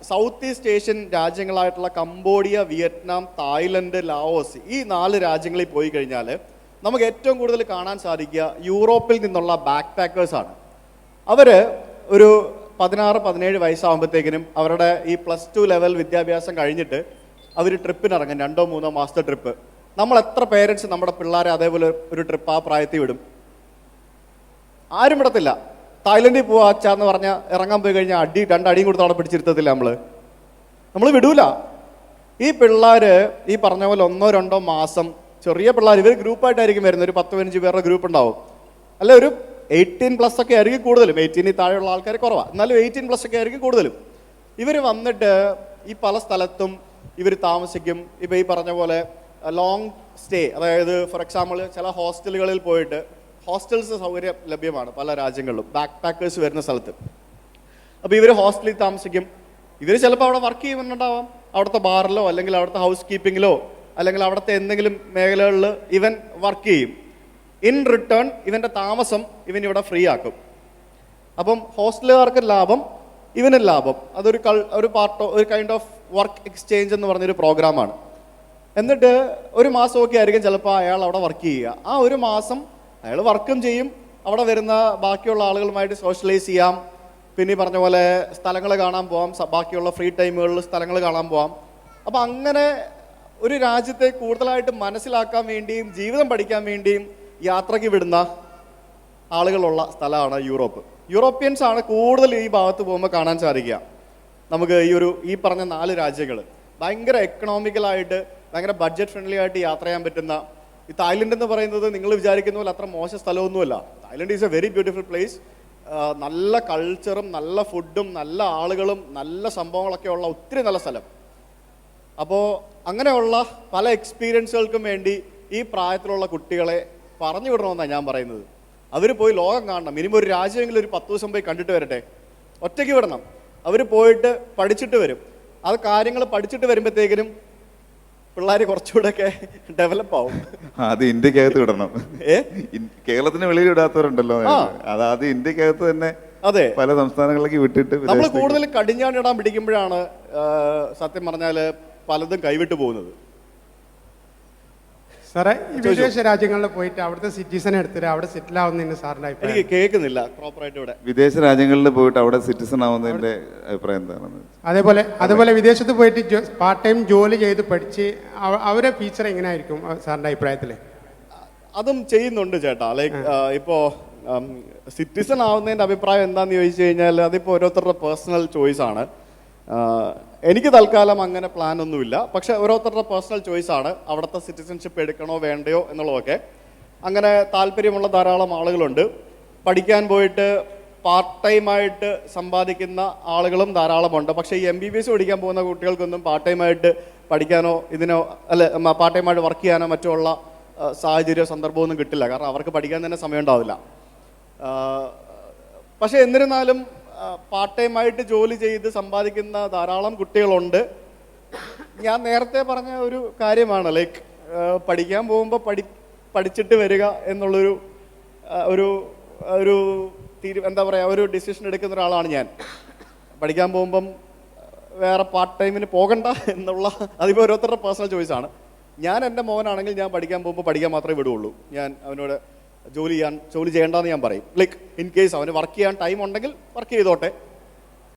South east Asian രാജ്യങ്ങളായിട്ടുള്ള Cambodia, Vietnam, Thailand, Laos, ഈ 4 രാജ്യങ്ങളിൽ പോയി കഴിഞ്ഞാൽ നമുക്ക് ഏറ്റവും കൂടുതൽ കാണാൻ സാധിക്കുക യൂറോപ്പിൽ നിന്നുള്ള ബാക്ക് പാക്കേഴ്സാണ്. അവർ ഒരു 16-17 വയസ്സാകുമ്പോഴത്തേക്കിനും അവരുടെ ഈ +2 ലെവൽ വിദ്യാഭ്യാസം കഴിഞ്ഞിട്ട് അവർ ട്രിപ്പിനിറങ്ങും, 2-3 മാസത്തെ ട്രിപ്പ്. നമ്മൾ എത്ര പേരൻസ് നമ്മുടെ പിള്ളേരെ അതേപോലെ ഒരു ട്രിപ്പ് ആ പ്രായത്തിൽ വിടും? ആരും വിടത്തില്ല. തായ്ലൻഡിൽ പോവാ അച്ഛാന്ന് പറഞ്ഞാൽ ഇറങ്ങാൻ പോയി കഴിഞ്ഞാൽ 2 അടിയും കൊടുത്ത് അവിടെ പിടിച്ചിരുത്തത്തില്ല. നമ്മൾ വിടൂല. ഈ പിള്ളേർ ഈ പറഞ്ഞ പോലെ 1-2 മാസം, ചെറിയ പിള്ളേർ, ഇവർ ഗ്രൂപ്പായിട്ടായിരിക്കും വരുന്നത്. ഒരു 10-15 പേരുടെ ഗ്രൂപ്പ് ഉണ്ടാവും. അല്ല, ഒരു 18+ ഒക്കെ ആയിരിക്കും കൂടുതലും. 18 താഴെയുള്ള ആൾക്കാർ കുറവാണ്, എന്നാലും 18+ ഒക്കെ ആയിരിക്കും കൂടുതലും. ഇവർ വന്നിട്ട് ഈ പല സ്ഥലത്തും ഇവർ താമസിക്കും. ഇപ്പം ഈ പറഞ്ഞ പോലെ ലോങ് സ്റ്റേ, അതായത് ഫോർ എക്സാമ്പിൾ ചില ഹോസ്റ്റലുകളിൽ പോയിട്ട്, ഹോസ്റ്റൽസ് സൗകര്യം ലഭ്യമാണ് പല രാജ്യങ്ങളിലും ബാക്ക് പാക്കേഴ്സ് വരുന്ന സ്ഥലത്ത്. അപ്പോൾ ഇവർ ഹോസ്റ്റലിൽ താമസിക്കും. ഇവർ ചിലപ്പോൾ അവിടെ വർക്ക് ചെയ്യുന്നുണ്ടാവാം, അവിടുത്തെ ബാറിലോ അല്ലെങ്കിൽ അവിടുത്തെ ഹൗസ് കീപ്പിങ്ങിലോ അല്ലെങ്കിൽ അവിടുത്തെ എന്തെങ്കിലും മേഖലകളിൽ ഇവൻ വർക്ക് ചെയ്യും. ഇൻ റിട്ടേൺ ഇവൻ്റെ താമസം ഇവൻ ഇവിടെ ഫ്രീ ആക്കും. അപ്പം ഹോസ്റ്റലുകാർക്ക് ലാഭം, ഇവനും ലാഭം. അതൊരു ഒരു കൈൻഡ് ഓഫ് വർക്ക് എക്സ്ചേഞ്ച് എന്ന് പറഞ്ഞൊരു പ്രോഗ്രാമാണ്. എന്നിട്ട് ഒരു മാസമൊക്കെ ആയിരിക്കും ചിലപ്പോൾ അയാൾ അവിടെ വർക്ക് ചെയ്യുക. ആ ഒരു മാസം അയാൾ വർക്കും ചെയ്യും, അവിടെ വരുന്ന ബാക്കിയുള്ള ആളുകളുമായിട്ട് സോഷ്യലൈസ് ചെയ്യാം, പിന്നെ ഈ പറഞ്ഞ പോലെ സ്ഥലങ്ങൾ കാണാൻ പോവാം, ബാക്കിയുള്ള ഫ്രീ ടൈമുകളിൽ സ്ഥലങ്ങൾ കാണാൻ പോവാം. അപ്പം അങ്ങനെ ഒരു രാജ്യത്തെ കൂടുതലായിട്ട് മനസ്സിലാക്കാൻ വേണ്ടിയും ജീവിതം പഠിക്കാൻ വേണ്ടിയും യാത്രയ്ക്ക് വിടുന്ന ആളുകളുള്ള സ്ഥലമാണ് യൂറോപ്പ്. യൂറോപ്യൻസ് ആണ് കൂടുതൽ ഈ ഭാഗത്ത് പോകുമ്പോൾ കാണാൻ സാധിക്കുക. നമുക്ക് ഈ പറഞ്ഞ 4 രാജ്യങ്ങൾ ഭയങ്കര എക്കണോമിക്കലായിട്ട്, ഭയങ്കര ബഡ്ജറ്റ് ഫ്രണ്ട്ലി ആയിട്ട് യാത്ര ചെയ്യാൻ പറ്റുന്ന. ഈ തായ്ലൻഡ് എന്ന് പറയുന്നത് നിങ്ങൾ വിചാരിക്കുന്ന പോലെ അത്ര മോശം സ്ഥലമൊന്നുമല്ല. Thailand is a very beautiful place. നല്ല കൾച്ചറും നല്ല ഫുഡും നല്ല ആളുകളും നല്ല സംഭവങ്ങളൊക്കെ ഉള്ള ഒത്തിരി നല്ല സ്ഥലം. അപ്പോൾ അങ്ങനെയുള്ള പല എക്സ്പീരിയൻസുകൾക്കും വേണ്ടി ഈ പ്രായത്തിലുള്ള കുട്ടികളെ പറഞ്ഞു വിടണമെന്നാണ് ഞാൻ പറയുന്നത്. അവർ പോയി ലോകം കാണണം. മിനിമം ഒരു രാജ്യമെങ്കിലും ഒരു 10 ദിവസം പോയി കണ്ടിട്ട് വരട്ടെ. ഒറ്റയ്ക്ക് വിടണം. അവർ പോയിട്ട് പഠിച്ചിട്ട് വരും. അത് കാര്യങ്ങൾ പഠിച്ചിട്ട് വരുമ്പോഴത്തേക്കിനും പിള്ളേർ കുറച്ചുകൂടെയൊക്കെ ഡെവലപ്പ് ആവും. അത് ഇന്ത്യക്കകത്ത് വിടണം. കേരളത്തിന് വെളിയിൽ വിടാത്തവരുണ്ടല്ലോ, അതായത് ഇന്ത്യക്കകത്ത് തന്നെ അതെ പല സംസ്ഥാനങ്ങളിലേക്ക് വിട്ടിട്ട് നമ്മൾ കൂടുതൽ കടിഞ്ഞാണിടാൻ പിടിക്കുമ്പോഴാണ് സത്യം പറഞ്ഞാൽ പലതും കൈവിട്ടു പോകുന്നത്. സാറേ, ഈ വിദേശ രാജ്യങ്ങളിൽ പോയിട്ട് അവിടുത്തെ സിറ്റിസൺ എടുത്തിട്ട് അവിടെ സെറ്റിൽ ആവുന്നതിന് സാറിന്റെ അഭിപ്രായം? എനിക്ക് കേൾക്കുന്നില്ല പ്രോപ്പറായിട്ട്. ഇവിടെ വിദേശ രാജ്യങ്ങളിൽ പോയിട്ട് അവിടെ സിറ്റിസൺ ആവുന്നതിന്റെ അഭിപ്രായം എന്താണെന്ന്? അതേപോലെ വിദേശത്ത് പോയിട്ട് പാർട്ട് ടൈം ജോലി ചെയ്ത് പഠിച്ച് അവരെ ഫീച്ചർ എങ്ങനെയായിരിക്കും സാറിന്റെ അഭിപ്രായത്തിൽ? അതും ചെയ്യുന്നുണ്ട് ചേട്ടാ. ലൈക്ക് ഇപ്പോൾ സിറ്റിസൺ ആവുന്നതിൻ്റെ അഭിപ്രായം എന്താണെന്ന് ചോദിച്ചു കഴിഞ്ഞാൽ അതിപ്പോൾ ഓരോരുത്തരുടെ പേഴ്സണൽ ചോയ്സ് ആണ്. എനിക്ക് തൽക്കാലം അങ്ങനെ പ്ലാൻ ഒന്നുമില്ല. പക്ഷെ ഓരോരുത്തരുടെ പേഴ്സണൽ ചോയ്സ് ആണ് അവിടുത്തെ സിറ്റിസൺഷിപ്പ് എടുക്കണോ വേണ്ടയോ എന്നുള്ളതൊക്കെ. അങ്ങനെ താല്പര്യമുള്ള ധാരാളം ആളുകളുണ്ട്. പഠിക്കാൻ പോയിട്ട് പാർട്ട് ടൈമായിട്ട് സമ്പാദിക്കുന്ന ആളുകളും ധാരാളമുണ്ട്. പക്ഷേ ഈ MBBS പഠിക്കാൻ പോകുന്ന കുട്ടികൾക്കൊന്നും പാർട്ട് ടൈമായിട്ട് പഠിക്കാനോ പാർട്ട് ടൈമായിട്ട് വർക്ക് ചെയ്യാനോ മറ്റുള്ള സാഹചര്യമോ സന്ദർഭമൊന്നും കിട്ടില്ല. കാരണം അവർക്ക് പഠിക്കാൻ തന്നെ സമയം ഉണ്ടാവില്ല. പക്ഷേ എന്നിരുന്നാലും പാർട്ട് ടൈമായിട്ട് ജോലി ചെയ്ത് സമ്പാദിക്കുന്ന ധാരാളം കുട്ടികളുണ്ട്. ഞാൻ നേരത്തെ പറഞ്ഞ ഒരു കാര്യമാണ്, ലൈക്ക് പഠിക്കാൻ പോകുമ്പോൾ പഠിച്ചിട്ട് വരിക എന്നുള്ളൊരു എന്താ പറയുക, ഒരു ഡിസിഷൻ എടുക്കുന്ന ഒരാളാണ് ഞാൻ. പഠിക്കാൻ പോകുമ്പം വേറെ പാർട്ട് ടൈമിന് പോകണ്ട എന്നുള്ള, അതിപ്പോൾ ഓരോരുത്തരുടെ പേഴ്സണൽ ചോയ്സാണ്. ഞാൻ എൻ്റെ മോനാണെങ്കിൽ ഞാൻ പഠിക്കാൻ പോകുമ്പോൾ പഠിക്കാൻ മാത്രമേ വിടുകയുള്ളൂ. ഞാൻ അവനോട് ജോലി ചെയ്യേണ്ടെന്ന് ഞാൻ പറയും. ലൈക്ക് ഇൻ കേസ് അവന് വർക്ക് ചെയ്യാൻ ടൈം ഉണ്ടെങ്കിൽ വർക്ക് ചെയ്തോട്ടെ,